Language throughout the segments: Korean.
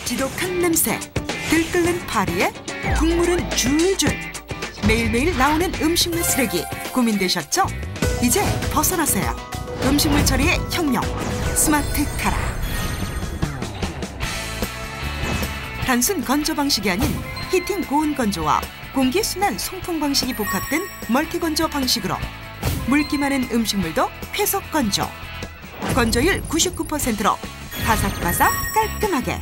지독한 냄새, 들끓는 파리에 국물은 줄줄. 매일매일 나오는 음식물 쓰레기 고민되셨죠? 이제 벗어나세요. 음식물 처리의 혁명, 스마트 카라. 단순 건조 방식이 아닌 히팅 고온 건조와 공기 순환 송풍 방식이 복합된 멀티 건조 방식으로 물기 많은 음식물도 쾌속 건조. 건조율 99%로 바삭바삭 깔끔하게.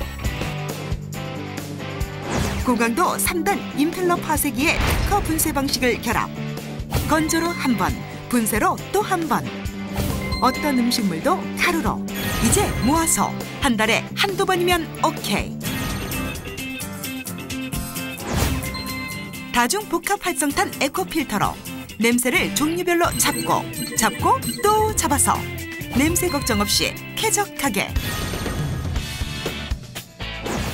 고강도 3단 임펠러 파쇄기의 특허 분쇄 방식을 결합. 건조로 한 번, 분쇄로 또 한 번. 어떤 음식물도 가루로. 이제 모아서 한 달에 한두 번이면 오케이. 다중 복합 활성탄 에코 필터로 냄새를 종류별로 잡고 또 잡아서 냄새 걱정 없이 쾌적하게.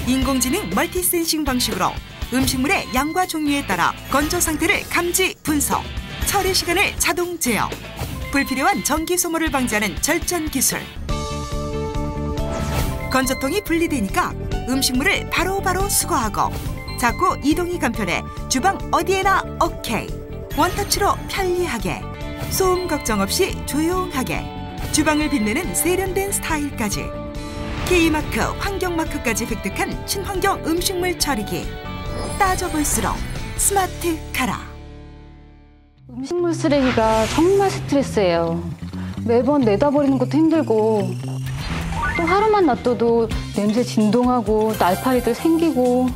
인공지능 멀티 센싱 방식으로 음식물의 양과 종류에 따라 건조 상태를 감지 분석, 처리 시간을 자동 제어, 불필요한 전기 소모를 방지하는 절전 기술. 건조통이 분리되니까 음식물을 바로바로 수거하고 작고 이동이 간편해 주방 어디에나 오케이. 원터치로 편리하게, 소음 걱정 없이 조용하게, 주방을 빛내는 세련된 스타일까지. K마크, 환경마크까지 획득한 친환경 음식물 처리기. 따져볼수록 스마트 카라. 음식물 쓰레기가 정말 스트레스예요. 매번 내다 버리는 것도 힘들고 또 하루만 놔둬도 냄새 진동하고 날파리들 생기고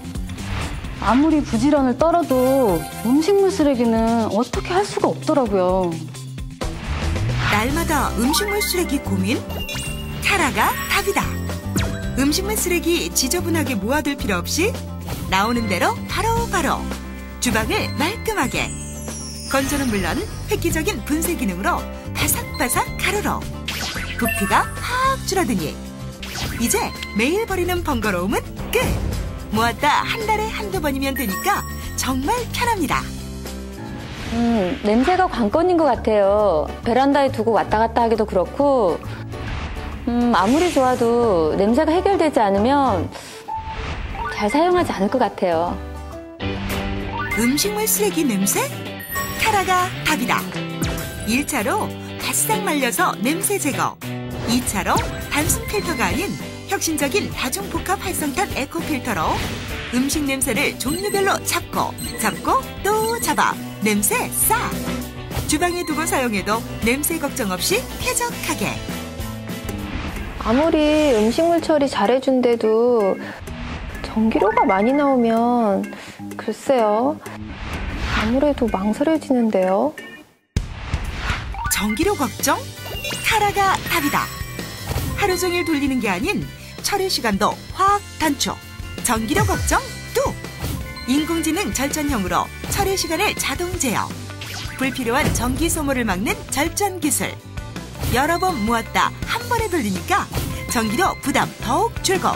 아무리 부지런을 떨어도 음식물 쓰레기는 어떻게 할 수가 없더라고요. 날마다 음식물 쓰레기 고민? 카라가 답이다. 음식물 쓰레기 지저분하게 모아둘 필요 없이 나오는 대로 바로바로 주방을 말끔하게. 건조는 물론 획기적인 분쇄 기능으로 바삭바삭 가루로 부피가 확 줄어드니 이제 매일 버리는 번거로움은 끝! 모았다 한 달에 한두 번이면 되니까 정말 편합니다. 냄새가 관건인 것 같아요. 베란다에 두고 왔다 갔다 하기도 그렇고 아무리 좋아도 냄새가 해결되지 않으면 잘 사용하지 않을 것 같아요. 음식물 쓰레기 냄새? 카라가 답이다. 1차로 바싹 말려서 냄새 제거, 2차로 단순 필터가 아닌 혁신적인 다중복합 활성탄 에코 필터로 음식 냄새를 종류별로 잡고 또 잡아 냄새 싹. 주방에 두고 사용해도 냄새 걱정 없이 쾌적하게. 아무리 음식물 처리 잘해준데도 전기료가 많이 나오면 글쎄요. 아무래도 망설여지는데요. 전기료 걱정? 카라가 답이다. 하루 종일 돌리는 게 아닌 처리 시간도 확 단축. 전기료 걱정 뚝. 인공지능 절전형으로 처리 시간을 자동 제어. 불필요한 전기 소모를 막는 절전 기술. 여러 번 모았다 한 번에 돌리니까 전기료 부담 더욱 줄고.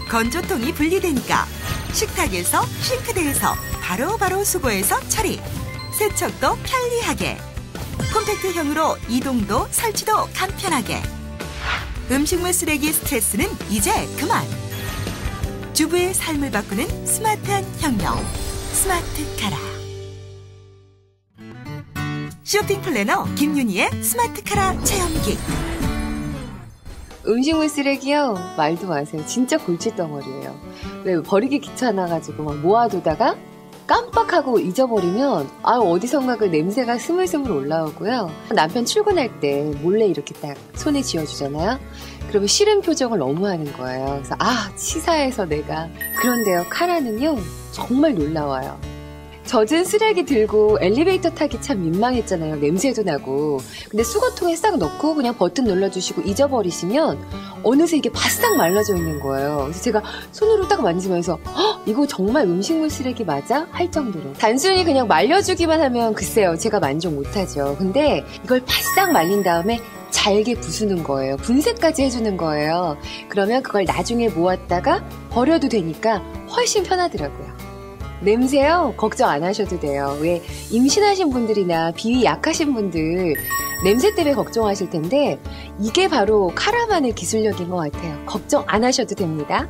건조통이 분리되니까 식탁에서 싱크대에서 바로바로 수거해서 처리. 세척도 편리하게. 콤팩트형으로 이동도 설치도 간편하게. 음식물 쓰레기 스트레스는 이제 그만. 주부의 삶을 바꾸는 스마트한 혁명, 스마트 카라. 쇼핑 플래너 김윤희의 스마트 카라 체험기. 음식물 쓰레기요? 말도 마세요. 진짜 골칫덩어리예요. 왜 버리기 귀찮아가지고 막 모아두다가 깜빡하고 잊어버리면 어디선가 그 냄새가 스물스물 올라오고요. 남편 출근할 때 몰래 이렇게 딱 손에 쥐어주잖아요. 그러면 싫은 표정을 너무 하는 거예요. 그래서 치사해서 내가. 그런데요, 카라는요 정말 놀라워요. 젖은 쓰레기 들고 엘리베이터 타기 참 민망했잖아요. 냄새도 나고. 근데 수거통에 싹 넣고 그냥 버튼 눌러주시고 잊어버리시면 어느새 이게 바싹 말라져 있는 거예요. 그래서 제가 손으로 딱 만지면서 이거 정말 음식물 쓰레기 맞아? 할 정도로. 단순히 그냥 말려주기만 하면 글쎄요, 제가 만족 못하죠. 근데 이걸 바싹 말린 다음에 잘게 부수는 거예요. 분쇄까지 해주는 거예요. 그러면 그걸 나중에 모았다가 버려도 되니까 훨씬 편하더라고요. 냄새요? 걱정 안 하셔도 돼요. 왜 임신하신 분들이나 비위 약하신 분들 냄새 때문에 걱정하실 텐데 이게 바로 카라만의 기술력인 것 같아요. 걱정 안 하셔도 됩니다.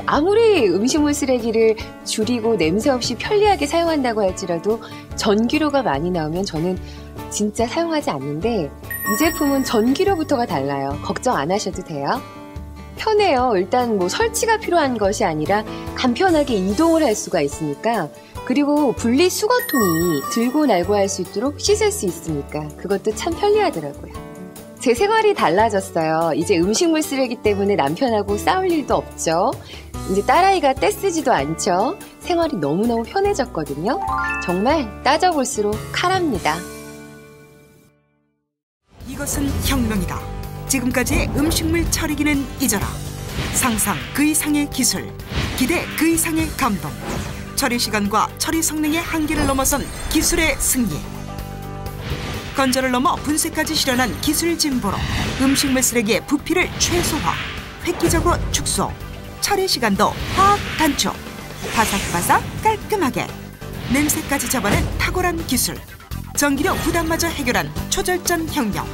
아무리 음식물 쓰레기를 줄이고 냄새 없이 편리하게 사용한다고 할지라도 전기료가 많이 나오면 저는 진짜 사용하지 않는데 이 제품은 전기료부터가 달라요. 걱정 안 하셔도 돼요. 편해요. 일단 뭐 설치가 필요한 것이 아니라 간편하게 이동을 할 수가 있으니까 그리고 분리수거통이 들고 날고 할 수 있도록 씻을 수 있으니까 그것도 참 편리하더라고요. 제 생활이 달라졌어요. 이제 음식물 쓰레기 때문에 남편하고 싸울 일도 없죠. 이제 딸아이가 떼쓰지도 않죠. 생활이 너무너무 편해졌거든요. 정말 따져볼수록 칼합니다. 이것은 혁명이다. 지금까지의 음식물 처리기는 잊어라. 상상 그 이상의 기술, 기대 그 이상의 감동. 처리 시간과 처리 성능의 한계를 넘어선 기술의 승리. 건조를 넘어 분쇄까지 실현한 기술 진보로 음식물 쓰레기의 부피를 최소화, 획기적으로 축소, 처리 시간도 화학 단축, 바삭바삭 깔끔하게, 냄새까지 잡아낸 탁월한 기술, 전기료 부담마저 해결한 초절전 혁명.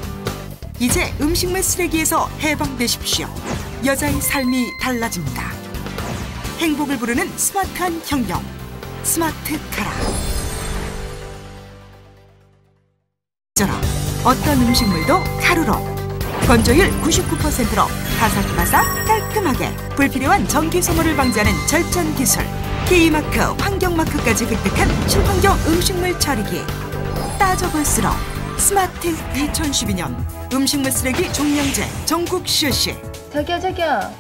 이제 음식물 쓰레기에서 해방되십시오. 여자의 삶이 달라집니다. 행복을 부르는 스마트한 혁명, 스마트 카라. 있잖아. 어떤 음식물도 가루로, 건조율 99%로 바삭바삭 깔끔하게, 불필요한 전기 소모를 방지하는 절전 기술, K마크, 환경마크까지 획득한 친환경 음식물 처리기. 따져볼수록 스마트. 2012년 음식물 쓰레기 종량제 전국 실시. 자기야,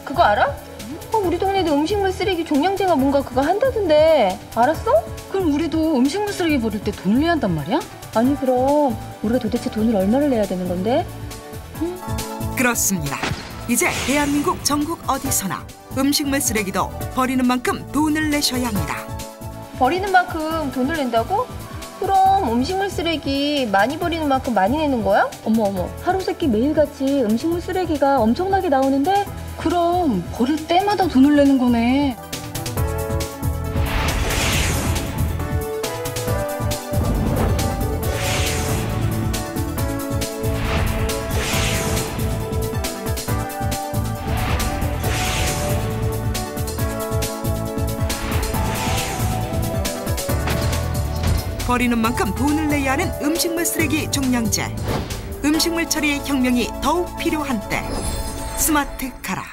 그거 알아? 우리 동네도 음식물 쓰레기 종량제가 뭔가 그거 한다던데. 알았어? 그럼 우리도 음식물 쓰레기 버릴 때 돈을 내야 한단 말이야? 아니 그럼 우리가 도대체 돈을 얼마를 내야 되는 건데? 그렇습니다. 이제 대한민국 전국 어디서나 음식물 쓰레기도 버리는 만큼 돈을 내셔야 합니다. 버리는 만큼 돈을 낸다고? 그럼 음식물 쓰레기 많이 버리는 만큼 많이 내는 거야? 어머, 하루세끼 매일같이 음식물 쓰레기가 엄청나게 나오는데? 그럼 버릴 때마다 돈을 내는 거네. 버리는 만큼 돈을 내야 하는 음식물 쓰레기 종량제. 음식물 처리의 혁명이 더욱 필요한 때. 스마트 카라.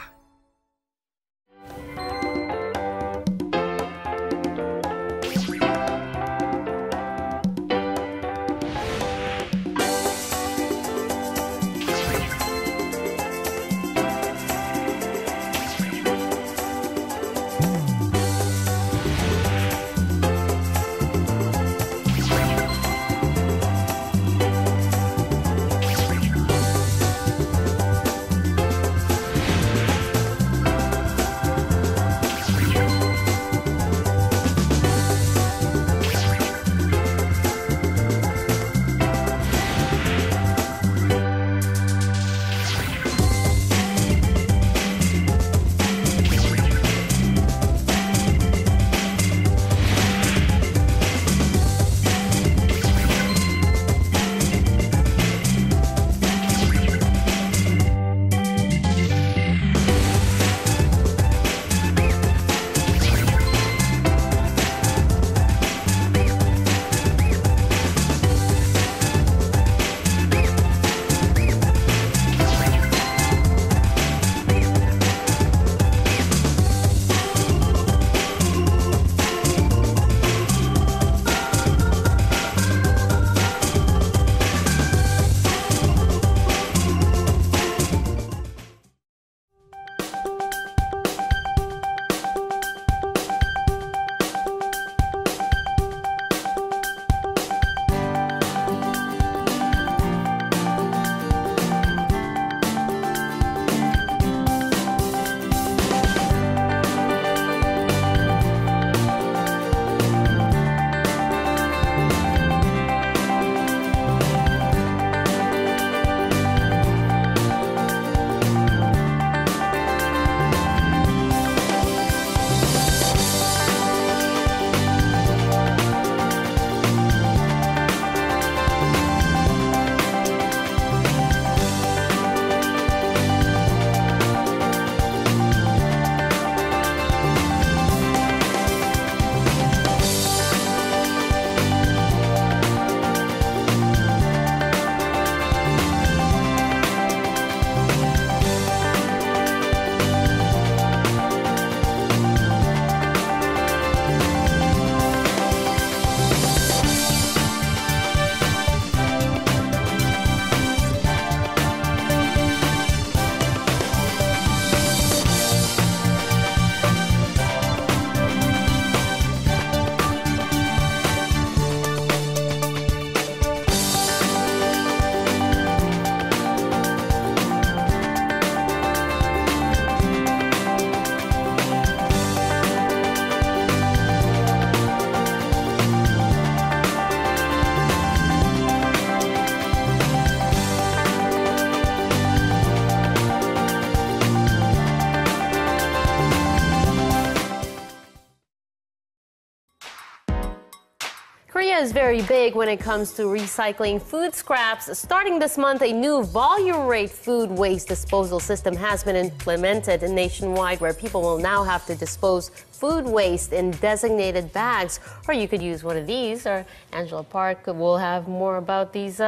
Korea is very big when it comes to recycling food scraps. Starting this month, a new volume rate food waste disposal system has been implemented nationwide, where people will now have to dispose food waste in designated bags. Or you could use one of these, or Angela Park will have more about these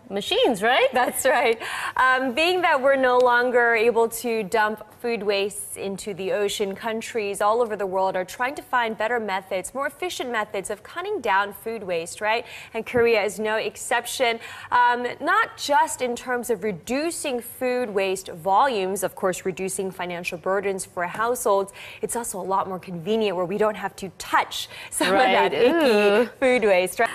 machines, right? That's right. Being that we're no longer able to dump food waste into the ocean, countries all over the world are trying to find better methods, more efficient methods of cutting down food waste, right? And Korea is no exception. Not just in terms of reducing food waste volumes, of course, reducing financial burdens for households. It's also a lot more convenient where we don't have to touch some of that icky food waste. Right?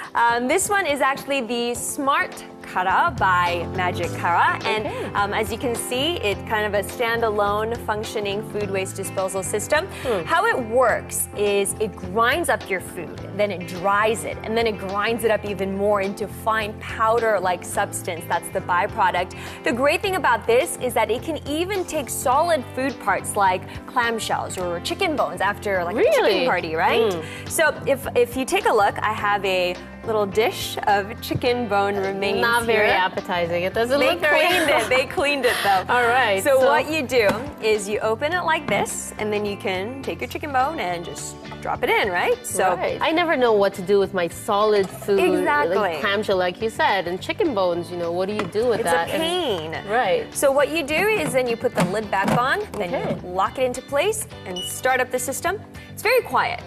This one is actually the Smart Kara by Magic Kara, and as you can see, it's kind of a standalone functioning food waste disposal system. How it works is it grinds up your food, then it dries it, and then it grinds it up even more into fine powder-like substance. That's the byproduct. The great thing about this is that it can even take solid food parts like clamshells or chicken bones after like a chicken party, right? So if you take a look, I have a little dish of chicken bone remains. Not very appetizing. It doesn't look very. They cleaned it though. All right. So what you do is you open it like this, and then you can take your chicken bone and just drop it in, right? So I never know what to do with my solid food. Exactly. Like clamshell, like you said, and chicken bones. You know, what do you do with that? It's a pain. Right. So what you do is then you put the lid back on, then you lock it into place and start up the system. It's very quiet.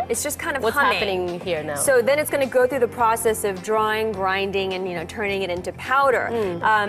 It's just kind of What's humming. happening here now? So then it's going to go through the process of drawing, grinding, and turning it into powder.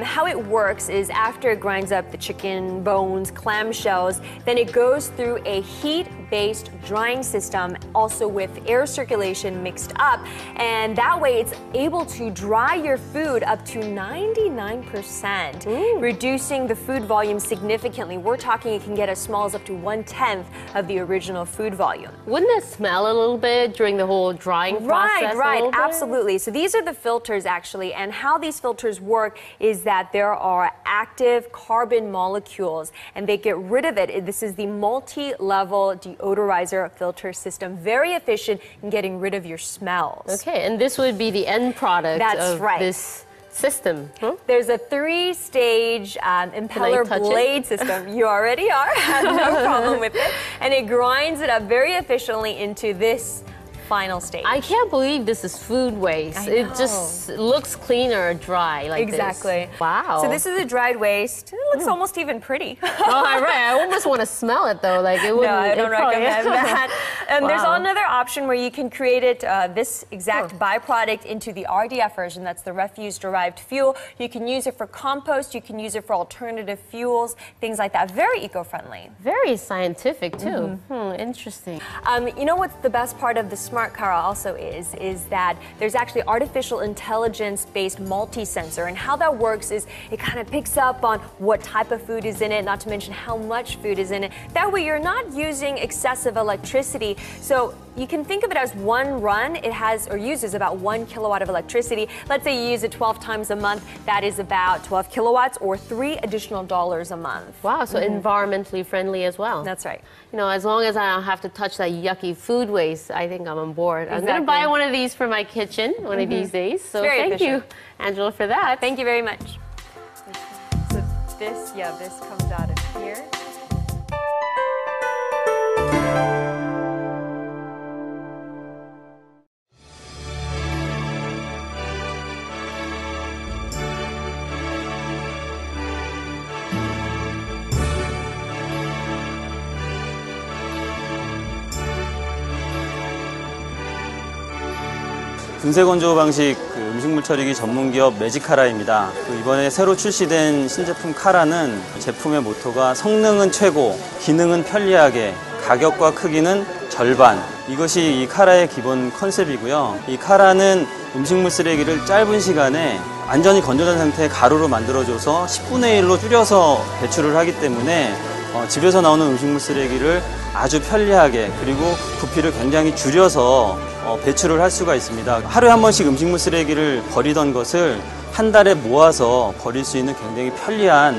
How it works is after it grinds up the chicken bones, clamshells, then it goes through a heat-based drying system, also with air circulation mixed up, and that way it's able to dry your food up to 99%, reducing the food volume significantly. We're talking it can get as small as up to 1/10 of the original food volume. Wouldn't it smell a little bit during the whole drying process? Right, absolutely. So these are the filters actually, and how these filters work is that there are active carbon molecules, and they get rid of it. This is the multi-level deodorizer filter system, very efficient in getting rid of your smells. Okay, and this would be the end product of this system. There's a 3-stage impeller blade system. You already are. Have no problem with it. And it grinds it up very efficiently into this final stage. I can't believe this is food waste. It just looks cleaner dry like exactly. This. Wow. So this is a dried waste. It looks almost even pretty. Oh, right. I almost want to smell it though. Like it wouldn't. No, I don't recommend that. And there's another option where you can create it, this exact byproduct into the RDF version. That's the refuse-derived fuel. You can use it for compost. You can use it for alternative fuels, things like that. Very eco-friendly. Very scientific too. Interesting. You know what's the best part of the Smart Kara also is that there's actually artificial intelligence-based multi-sensor, and how that works is it kind of picks up on what type of food is in it, not to mention how much food is in it. That way you're not using excessive electricity. So you can think of it as one run. It has or uses about 1 kilowatt of electricity. Let's say you use it 12 times a month. That is about 12 kilowatts or $3 additional a month. Wow, so environmentally friendly as well. That's right. You know, as long as I don't have to touch that yucky food waste, I think I'm on board. I'm going to buy one of these for my kitchen one of these days. So thank you, Angela, for that. Thank you very much. So this comes out of here. 분쇄 건조 방식 음식물 처리기 전문 기업 매직카라입니다. 이번에 새로 출시된 신제품 카라는 제품의 모토가 성능은 최고, 기능은 편리하게, 가격과 크기는 절반. 이것이 이 카라의 기본 컨셉이고요. 이 카라는 음식물 쓰레기를 짧은 시간에 완전히 건조된 상태의 가루로 만들어줘서 10분의 1로 줄여서 배출을 하기 때문에 집에서 나오는 음식물 쓰레기를 아주 편리하게 그리고 부피를 굉장히 줄여서 배출을 할 수가 있습니다. 하루에 한 번씩 음식물 쓰레기를 버리던 것을 한 달에 모아서 버릴 수 있는 굉장히 편리한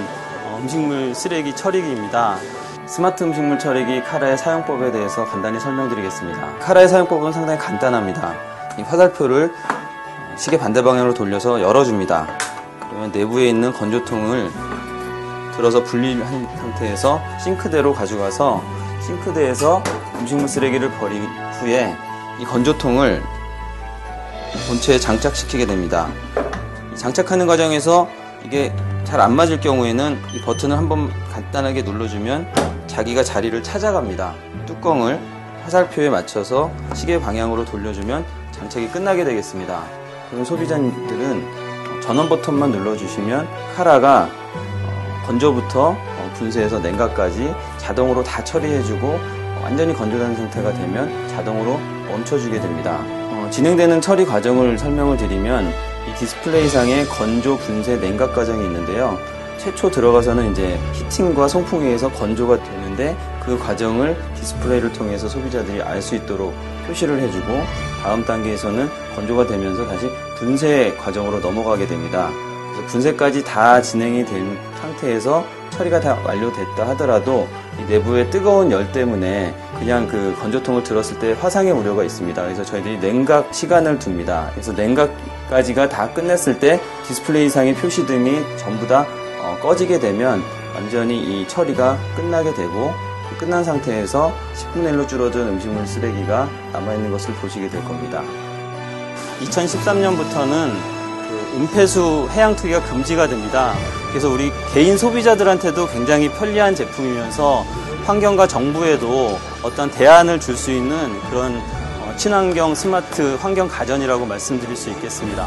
음식물 쓰레기 처리기입니다. 스마트 음식물 처리기 카라의 사용법에 대해서 간단히 설명드리겠습니다. 카라의 사용법은 상당히 간단합니다. 이 화살표를 시계 반대 방향으로 돌려서 열어줍니다. 그러면 내부에 있는 건조통을 들어서 분리한 상태에서 싱크대로 가져가서 싱크대에서 음식물 쓰레기를 버린 후에 이 건조통을 본체에 장착시키게 됩니다. 장착하는 과정에서 이게 잘 안 맞을 경우에는 이 버튼을 한번 간단하게 눌러주면 자기가 자리를 찾아갑니다. 뚜껑을 화살표에 맞춰서 시계 방향으로 돌려주면 장착이 끝나게 되겠습니다. 그럼 소비자님들은 전원 버튼만 눌러주시면 카라가 건조부터 분쇄해서 냉각까지 자동으로 다 처리해주고 완전히 건조된 상태가 되면 자동으로 멈춰주게 됩니다. 진행되는 처리 과정을 설명을 드리면 이 디스플레이상에 건조, 분쇄, 냉각 과정이 있는데요. 최초 들어가서는 이제 히팅과 송풍에 의해서 건조가 되는데 그 과정을 디스플레이를 통해서 소비자들이 알 수 있도록 표시를 해주고 다음 단계에서는 건조가 되면서 다시 분쇄 과정으로 넘어가게 됩니다. 그래서 분쇄까지 다 진행이 된 상태에서 처리가 다 완료됐다 하더라도 이 내부의 뜨거운 열 때문에 그냥 그 건조통을 들었을 때 화상의 우려가 있습니다. 그래서 저희들이 냉각 시간을 둡니다. 그래서 냉각까지가 다 끝냈을 때 디스플레이상의 표시등이 전부 다 꺼지게 되면 완전히 이 처리가 끝나게 되고 끝난 상태에서 10분의 1로 줄어든 음식물 쓰레기가 남아있는 것을 보시게 될 겁니다. 2013년부터는 은폐수 해양 투기가 금지가 됩니다. 그래서 우리 개인 소비자들한테도 굉장히 편리한 제품이면서 환경과 정부에도 어떤 대안을 줄 수 있는 그런 친환경 스마트 환경 가전이라고 말씀드릴 수 있겠습니다.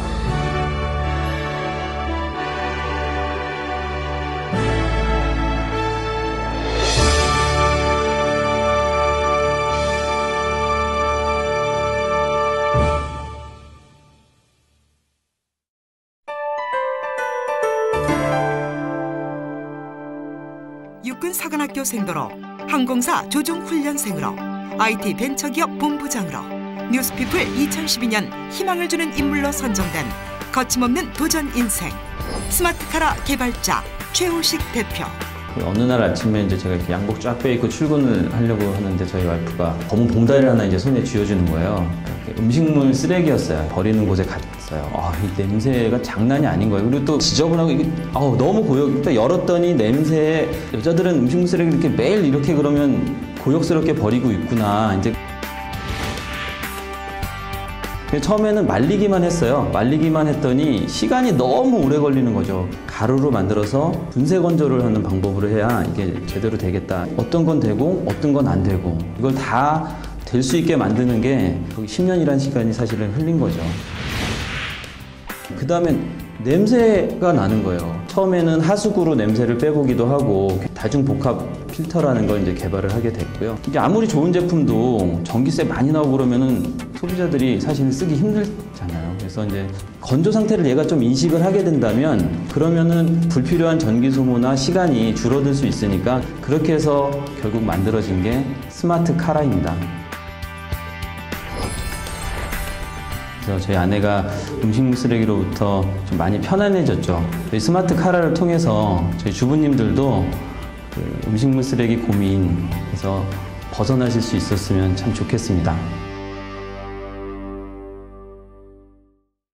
육군 사관학교 생도로, 항공사 조종훈련생으로, IT 벤처기업 본부장으로 뉴스피플 2012년 희망을 주는 인물로 선정된 거침없는 도전 인생 스마트카라 개발자 최우식 대표. 어느 날 아침에 이제 제가 이렇게 양복 쫙 빼입고 출근을 하려고 하는데 저희 와이프가 검은 봉다리를 하나 이제 손에 쥐어주는 거예요. 음식물 쓰레기였어요. 버리는 곳에 갔어요. 이 냄새가 장난이 아닌 거예요. 그리고 또 지저분하고 이게 너무 일단 열었더니 냄새에 여자들은 음식물 쓰레기 이렇게 매일 이렇게 그러면 고역스럽게 버리고 있구나. 이제 처음에는 말리기만 했어요. 말리기만 했더니 시간이 너무 오래 걸리는 거죠. 가루로 만들어서 분쇄 건조를 하는 방법으로 해야 이게 제대로 되겠다. 어떤 건 되고 어떤 건 안 되고 이걸 다 될 수 있게 만드는 게 거기 10년이라는 시간이 사실은 흘린 거죠. 그 다음에 냄새가 나는 거예요. 처음에는 하수구로 냄새를 빼보기도 하고 다중복합 필터라는 걸 이제 개발을 하게 됐고요. 이게 아무리 좋은 제품도 전기세 많이 나오고 그러면은 소비자들이 사실 쓰기 힘들잖아요. 그래서 이제 건조 상태를 얘가 좀 인식을 하게 된다면 그러면은 불필요한 전기 소모나 시간이 줄어들 수 있으니까 그렇게 해서 결국 만들어진 게 스마트 카라입니다. 그래서 저희 아내가 음식물 쓰레기로부터 좀 많이 편안해졌죠. 저희 스마트 카라를 통해서 저희 주부님들도 그 음식물 쓰레기 고민에서 벗어나실 수 있었으면 참 좋겠습니다.